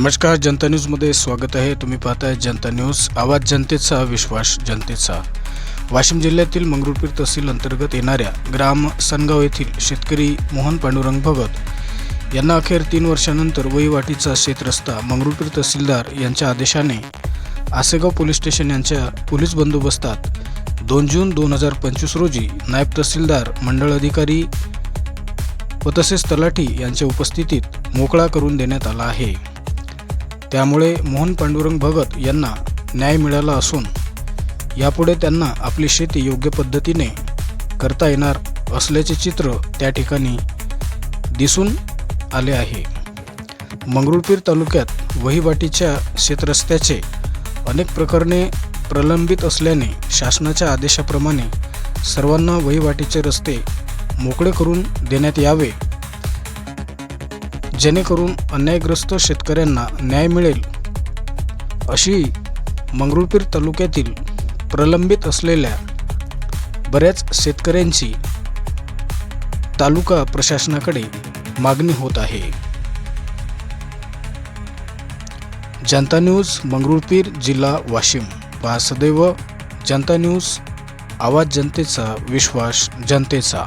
नमस्कार, जनता न्यूजमध्ये स्वागत आहे। तुम्ही पाहताय जनता न्यूज, आवाज जनतेचा, विश्वास जनतेचा। वाशिम जिल्ह्यातील मंगरुळपीर तहसील अंतर्गत येणाऱ्या ग्राम सनगाव येथील शेतकरी मोहन पांडुरंग भगत यांना अखेर 3 वर्षांनंतर वहिवाटीचा शेतरस्ता मंगरुळपीर तहसीलदार यांच्या आदेशाने आसेगाव पोलीस स्टेशन यांच्या पोलीस बंदोबस्तात 2 जून 2025 रोजी नायब तहसीलदार, मंडळ अधिकारी व तसेच तलाठी यांच्या उपस्थितीत मोकळा करून देण्यात आला आहे। त्यामुळे मोहन पांडुरंग भगत यांना न्याय मिळाला असून यापुढे त्यांना आपली शेती योग्य पद्धतीने करता येणार असल्याचे चित्र त्या ठिकाणी दिसून आले आहे। मंगरुळपीर तालुक्यात वहिवाटीच्या शेतरस्त्याचे अनेक प्रकरणे प्रलंबित असल्याने शासनाच्या आदेशाप्रमाणे सर्वांना वहिवाटीचे रस्ते मोकळे करून देण्यात यावे, जेणेकरून अन्यायग्रस्त शेतकऱ्यांना न्याय मिळेल, अशी मंगरुळपीर तालुक्यातील प्रलंबित असलेल्या बऱ्याच शेतकऱ्यांची तालुका प्रशासनाकडे मागणी होत आहे। जनता न्यूज, मंगरुळपीर, जिल्हा वाशिम। पहा सदैव जनता न्यूज, आवाज जनतेचा, विश्वास जनतेचा।